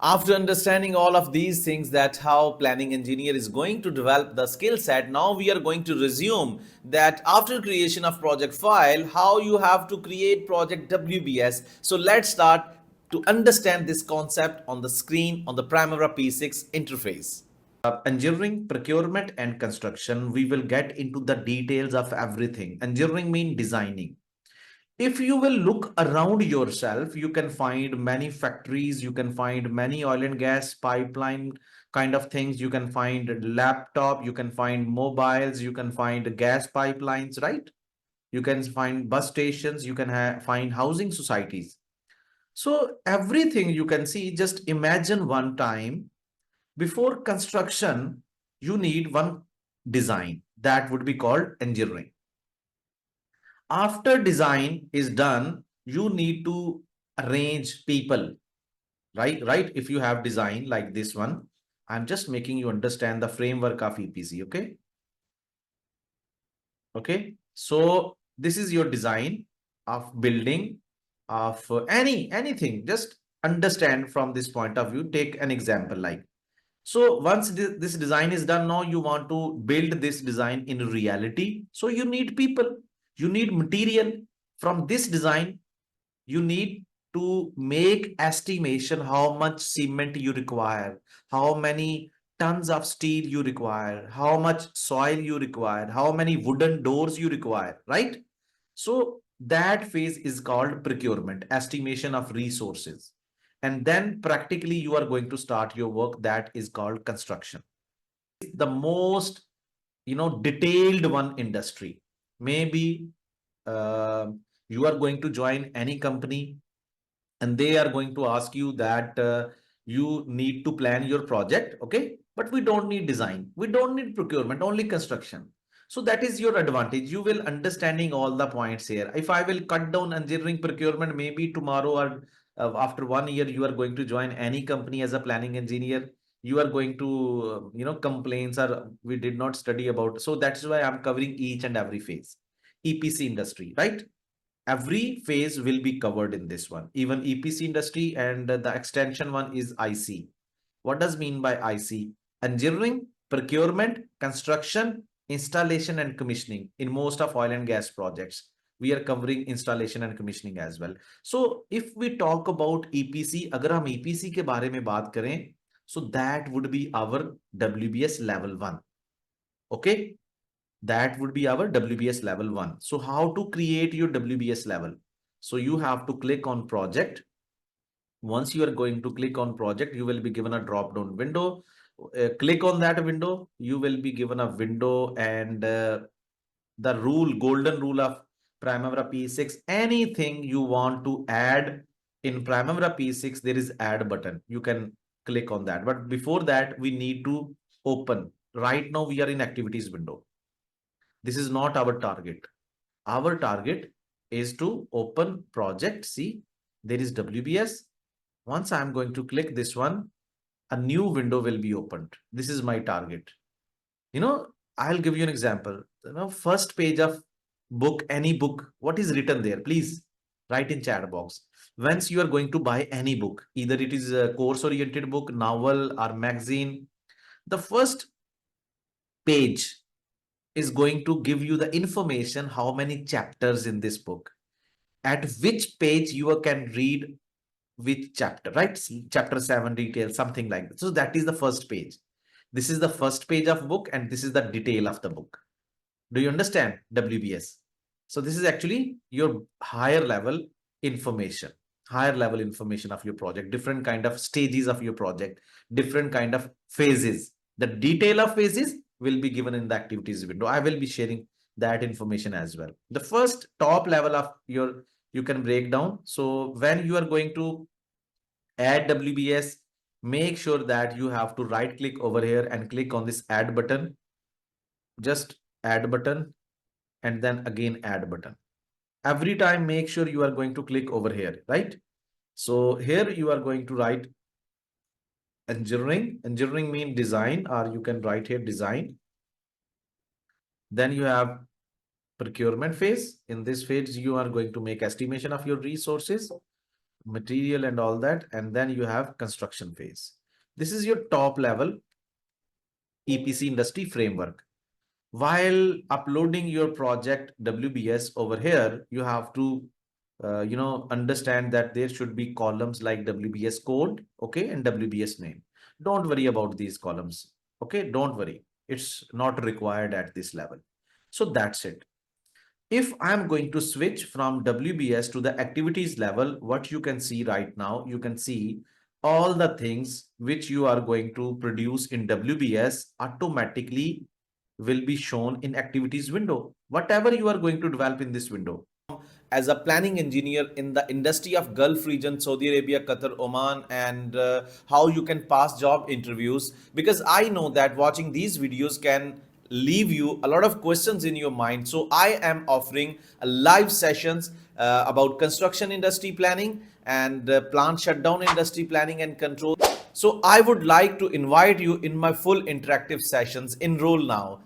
After understanding all of these things, that how planning engineer is going to develop the skill set, now we are going to resume that after creation of project file, how you have to create project WBS. So let's start to understand this concept on the screen on the Primavera P6 interface. Engineering, procurement, and construction, we will get into the details of everything. Engineering means designing. If you will look around yourself, you can find many factories, you can find many oil and gas pipeline kind of things, you can find laptop, you can find mobiles, you can find gas pipelines, right? You can find bus stations, you can find housing societies. So everything you can see, just imagine one time before construction, you need one design that would be called engineering. After design is done, you need to arrange people, right? If you have design like this one, I'm just making you understand the framework of EPC. Okay, so this is your design of building, of anything. Just understand from this point of view. Take an example like, so once this design is done, now you want to build this design in reality. So you need people, you need material. From this design, you need to make estimation how much cement you require, how many tons of steel you require, how much soil you require, how many wooden doors you require, right? So that phase is called procurement, estimation of resources. And then practically you are going to start your work, that is called construction. The most, detailed one industry. Maybe uh, you are going to join any company and they are going to ask you that you need to plan your project, okay, but we don't need design, we don't need procurement, only construction. So that is your advantage. You will understanding all the points here. If I will cut down engineering, procurement, maybe tomorrow or after 1 year you are going to join any company as a planning engineer, you are going to complaints or we did not study about. So that's why I'm covering each and every phase. EPC industry, right? Every phase will be covered in this one, even EPC industry, and the extension one is IC. What does mean by IC? Engineering, procurement, construction, installation and commissioning. In most of oil and gas projects, we are covering installation and commissioning as well. So if we talk about EPC, अगर हम EPC के बारे में बात करें, so that would be our WBS level 1. Okay, that would be our WBS level 1. So how to create your WBS level? So you have to click on project. Once you are going to click on project, you will be given a drop down window. Click on that window, you will be given a window, and the golden rule of Primavera P6, anything you want to add in Primavera P6, there is add button. You can click on that. But before that, we need to open. Right now, we are in activities window. This is not our target. Our target is to open project. See, there is WBS. Once I'm going to click this one, a new window will be opened. This is my target. I'll give you an example. First page of book, any book, what is written there? Please write in chat box. Once you are going to buy any book, either it is a course oriented book, novel or magazine, the first page is going to give you the information how many chapters in this book, at which page you can read which chapter, right? Chapter 7 detail, something like that. So that is the first page. This is the first page of book and this is the detail of the book. Do you understand WBS? So this is actually your higher level information of your project, different kind of stages of your project, different kind of phases. The detail of phases will be given in the activities window. I will be sharing that information as well. The first top level of your, you can break down. So when you are going to add WBS, make sure that you have to right click over here and click on this add button. Just add button and then again add button. Every time make sure you are going to click over here, right? So here you are going to write engineering. Engineering mean design, or you can write here design. Then you have procurement phase. In this phase, you are going to make estimation of your resources. material and all that, and then you have construction phase. This is your top level EPC industry framework. While uploading your project WBS over here, you have to understand that there should be columns like WBS code, okay, and WBS name. Don't worry about these columns, okay, don't worry, it's not required at this level. So that's it. If I'm going to switch from WBS to the activities level, what you can see right now, you can see all the things which you are going to produce in WBS automatically will be shown in activities window, whatever you are going to develop in this window. As a planning engineer in the industry of Gulf region, Saudi Arabia, Qatar, Oman, and how you can pass job interviews, because I know that watching these videos can leave you a lot of questions in your mind. So I am offering a live sessions about construction industry planning and plant shutdown industry planning and control. So I would like to invite you in my full interactive sessions. Enroll now.